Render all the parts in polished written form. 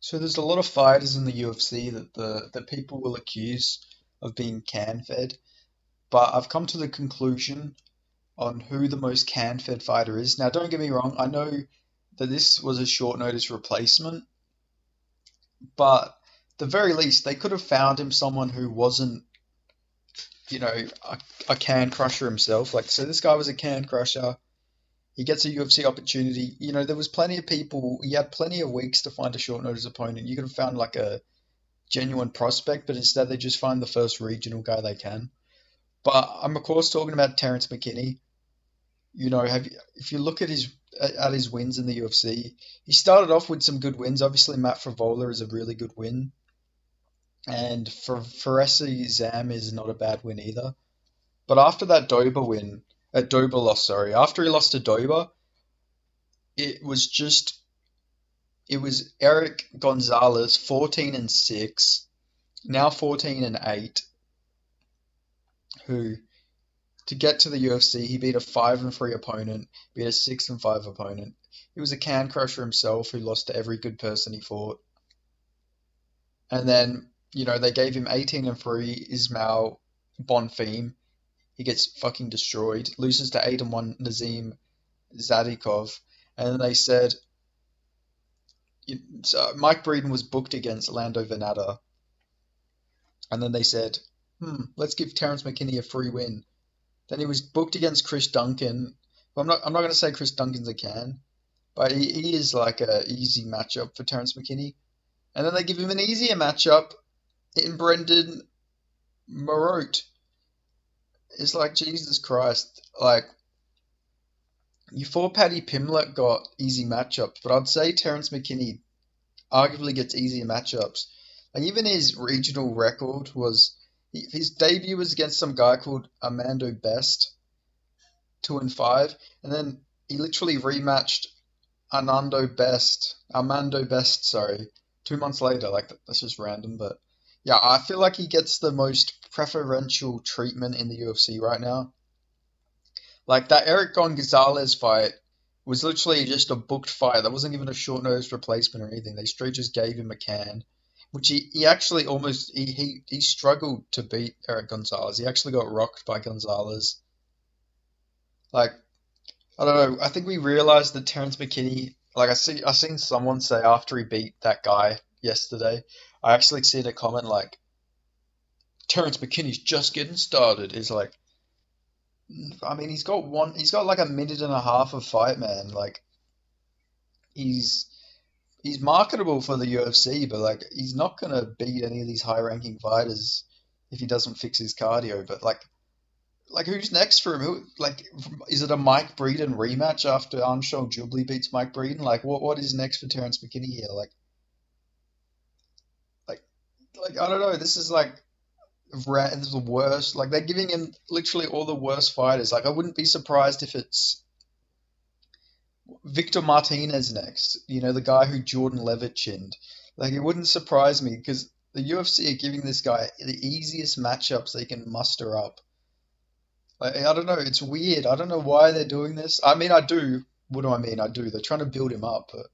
So there's a lot of fighters in the UFC that people will accuse of being can fed, but I've come to the conclusion on who the most can fed fighter is. Now, don't get me wrong, I know that this was a short notice replacement, but at the very least they could have found him someone who wasn't, you know, a can crusher himself. Like, so this guy was a can crusher. He gets a UFC opportunity. You know, there was plenty of people. He had plenty of weeks to find a short notice opponent. You could have found like a genuine prospect, but instead they just find the first regional guy they can. But I'm of course talking about Terrance McKinney. You know, if you look at his wins in the UFC, he started off with some good wins. Obviously, Matt Favola is a really good win, and for Faresi Zam is not a bad win either. But after that Dober win, Dober loss, sorry, after he lost to Dober, it was just it was Eric Gonzalez 14 and 6, now 14 and 8, who to get to the UFC, he beat a 5 and 3 opponent, beat a 6 and 5 opponent. He was a can crusher himself who lost to every good person he fought. And then, you know, they gave him 18 and 3 Ismail Bonfim. He gets fucking destroyed, loses to 8 and 1 Nazim Zadikov. And then they said so Mike Breeden was booked against Lando Venata. And then they said, let's give Terrance McKinney a free win. Then he was booked against Chris Duncan. Well, I'm not going to say Chris Duncan's a can, but he is like a easy matchup for Terrance McKinney. And then they give him an easier matchup in Brendan Marote. It's like Jesus Christ. Like you thought Paddy Pimlet got easy matchups, but I'd say Terrance McKinney arguably gets easier matchups. Like even his regional record was his debut was against some guy called Armando Best, 2 and 5, and then he literally rematched Armando Best, sorry, 2 months later. Like that's just random, but yeah, I feel like he gets the most preferential treatment in the UFC right now. Like that Eric Gonzalez fight was literally just a booked fight. That wasn't even a short notice replacement or anything. They straight just gave him a can, which he actually almost he struggled to beat Eric Gonzalez. He actually got rocked by Gonzalez. Like I don't know. I think we realized that Terrence McKinney. Like I seen someone say after he beat that guy yesterday. I actually seen a comment like Terrence McKinney's just getting started. Is like, I mean, he's got like a minute and a half of fight, man. Like he's he's marketable for the UFC, but like he's not gonna beat any of these high-ranking fighters if he doesn't fix his cardio. But like who's next for him? Who like is it a Mike Breeden rematch after Armstrong Jubli beats Mike Breeden? Like what is next for Terrence McKinney here? Like like I don't know. This is like this is the worst. Like they're giving him literally all the worst fighters. Like I wouldn't be surprised if it's Victor Martinez next. You know, the guy who Jordan Levitt chinned. Like it wouldn't surprise me because the UFC are giving this guy the easiest matchups they can muster up. Like, I don't know. It's weird. I don't know why they're doing this. I mean, I do. What do I mean? I do. They're trying to build him up, but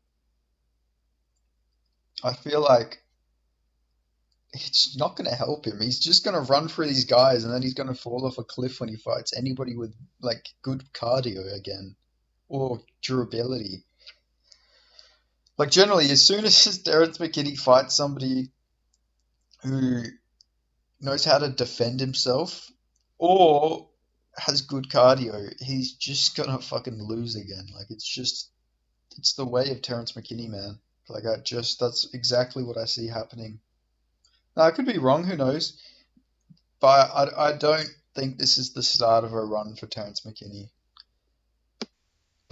I feel like it's not going to help him. He's just going to run through these guys, and then he's going to fall off a cliff when he fights anybody with like good cardio again or durability. Like generally, as soon as Terrence McKinney fights somebody who knows how to defend himself or has good cardio, he's just gonna fucking lose again. Like it's the way of Terrence McKinney, man. Like that's exactly what I see happening. Now I could be wrong, who knows? But I don't think this is the start of a run for Terrence McKinney.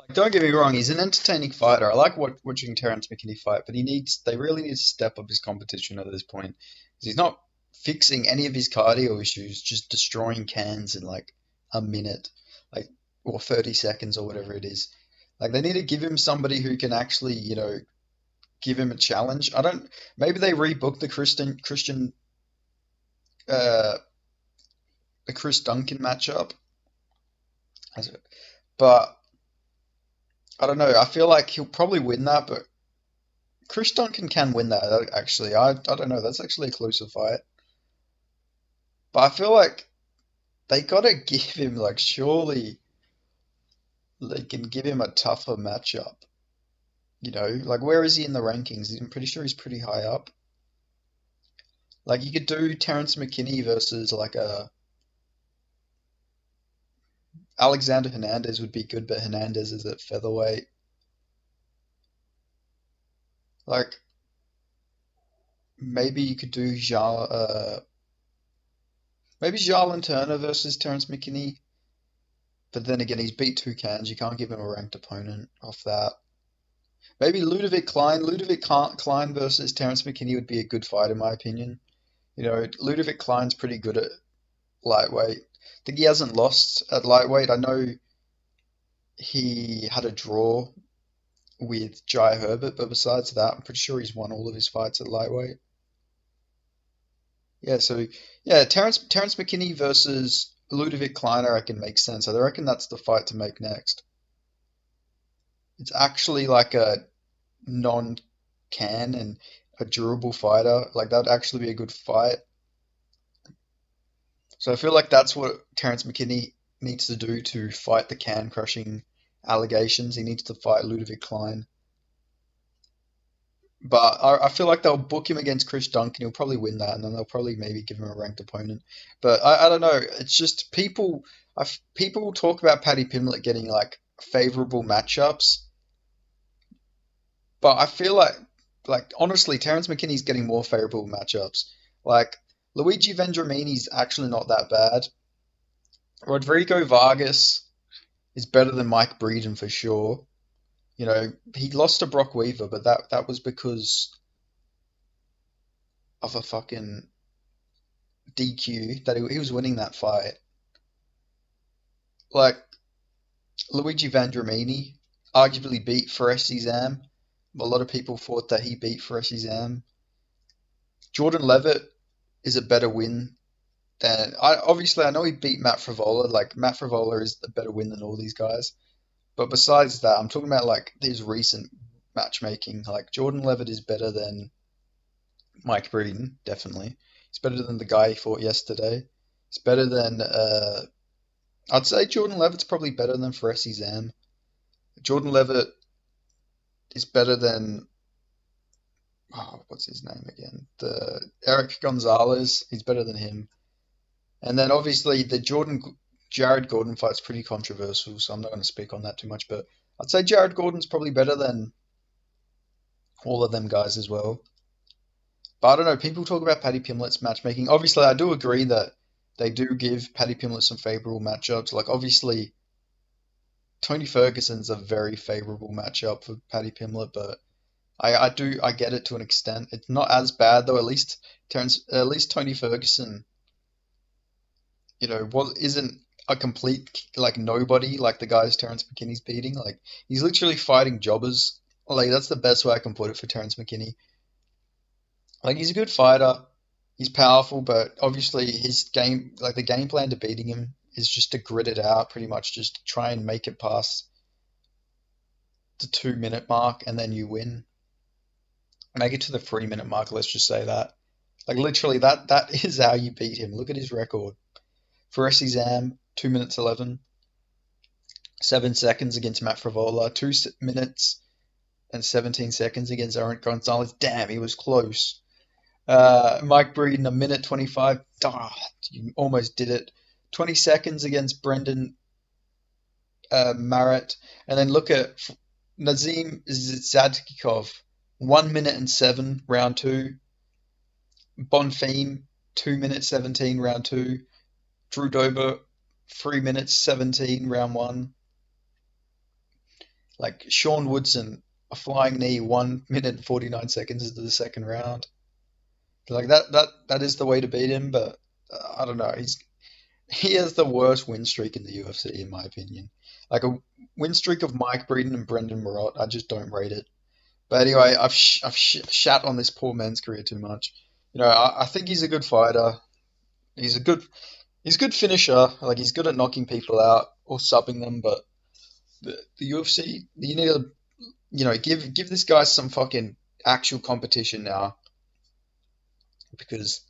Like, don't get me wrong, he's an entertaining fighter. I like watching Terrence McKinney fight, but they really need to step up his competition at this point. 'Cause he's not fixing any of his cardio issues, just destroying cans in like a minute, like, or 30 seconds or whatever it is. Like, they need to give him somebody who can actually, you know, give him a challenge. Maybe they rebook uh, the Chris Duncan matchup, but I don't know. I feel like he'll probably win that, but Chris Duncan can win that, actually. I don't know. That's actually a closer fight. But I feel like they gotta give him, like, surely they can give him a tougher matchup. Like, where is he in the rankings? I'm pretty sure he's pretty high up. Like, you could do Terrance McKinney versus, like, a Alexander Hernandez would be good, but Hernandez is at featherweight. Like, maybe you could do maybe Jarlin Turner versus Terrance McKinney. But then again, he's beat two cans. You can't give him a ranked opponent off that. Maybe Ludovic Klein. Klein versus Terrance McKinney would be a good fight, in my opinion. Ludovic Klein's pretty good at lightweight. I think he hasn't lost at lightweight. I know he had a draw with Jai Herbert, but besides that, I'm pretty sure he's won all of his fights at lightweight. Yeah, so yeah, Terrance McKinney versus Ludovic Klein, I reckon makes sense. I reckon that's the fight to make next. It's actually like a non-can and a durable fighter. Like that'd actually be a good fight. So I feel like that's what Terrance McKinney needs to do to fight the can crushing allegations. He needs to fight Ludovic Klein. But I feel like they'll book him against Chris Duncan. He'll probably win that, and then they'll probably maybe give him a ranked opponent. But I don't know. It's just people talk about Paddy Pimblett getting like favorable matchups, but I feel like honestly, Terrence McKinney's getting more favorable matchups. Like Luigi Vendramini's actually not that bad. Rodrigo Vargas is better than Mike Breeden for sure. He lost to Brock Weaver, but that was because of a fucking DQ that he was winning that fight. Like Luigi Vendramini arguably beat Fares Zam. A lot of people thought that he beat Fares Zam. Jordan Levitt is a better win than I know he beat Matt Frivola. Like Matt Frivola is a better win than all these guys. But besides that, I'm talking about like his recent matchmaking. Like Jordan Levitt is better than Mike Breeden, definitely. He's better than the guy he fought yesterday. He's better than I'd say Jordan Levitt's probably better than Fares Zam. Jordan Levitt is better than what's his name again? The Eric Gonzalez. He's better than him. And then obviously the Jordan Jared Gordon fight's pretty controversial, so I'm not going to speak on that too much. But I'd say Jared Gordon's probably better than all of them guys as well. But I don't know. People talk about Paddy Pimblett's matchmaking. Obviously, I do agree that they do give Paddy Pimblett some favorable matchups. Like obviously, Tony Ferguson's a very favorable matchup for Paddy Pimblett, but I get it to an extent. It's not as bad though. At least Tony Ferguson, isn't a complete like nobody like the guys Terrance McKinney's beating. Like he's literally fighting jobbers. Like that's the best way I can put it for Terrance McKinney. Like he's a good fighter. He's powerful, but obviously his game, like the game plan to beating him, is just to grit it out, pretty much just try and make it past the 2 minute mark, and then you win. Make it to the 3 minute mark. Let's just say that. Like literally, that is how you beat him. Look at his record. For Zam, 2 minutes 11, 7 seconds against Matt Frivola, 2 minutes and 17 seconds against Eric Gonzalez. Damn, he was close. Mike Breeden, 1 minute 25. Ah, you almost did it. 20 seconds against Brendan Marrett. And then look at Nazim Zadkikov, 1 minute and 7, round two. Bonfim, 2 minutes 17, round two. Drew Dober, 3 minutes 17, round one. Like Sean Woodson, a flying knee, 1 minute and 49 seconds into the second round. Like that is the way to beat him, but I don't know. He has the worst win streak in the UFC, in my opinion. Like a win streak of Mike Breeden and Brendan Marotte, I just don't rate it. But anyway, shat on this poor man's career too much. I think he's a good fighter. He's a good he's a good finisher. Like he's good at knocking people out or subbing them. But the UFC, you need to give this guy some fucking actual competition now because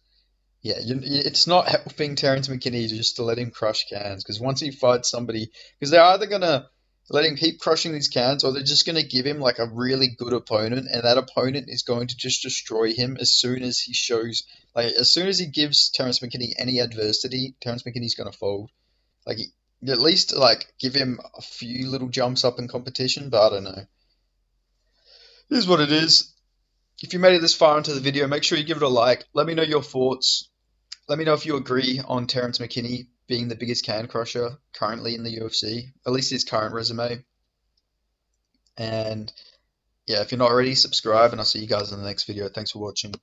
yeah, it's not helping Terrance McKinney just to let him crush cans because once he fights somebody, because they're either gonna let him keep crushing these cans or they're just gonna give him like a really good opponent, and that opponent is going to just destroy him as soon as he shows, like as soon as he gives Terrance McKinney any adversity, Terrance McKinney's gonna fold. Like at least like give him a few little jumps up in competition, but I don't know. Here's what it is. If you made it this far into the video, make sure you give it a like. Let me know your thoughts. Let me know if you agree on Terrance McKinney being the biggest can crusher currently in the UFC, at least his current resume. And yeah, if you're not already, subscribe, and I'll see you guys in the next video. Thanks for watching.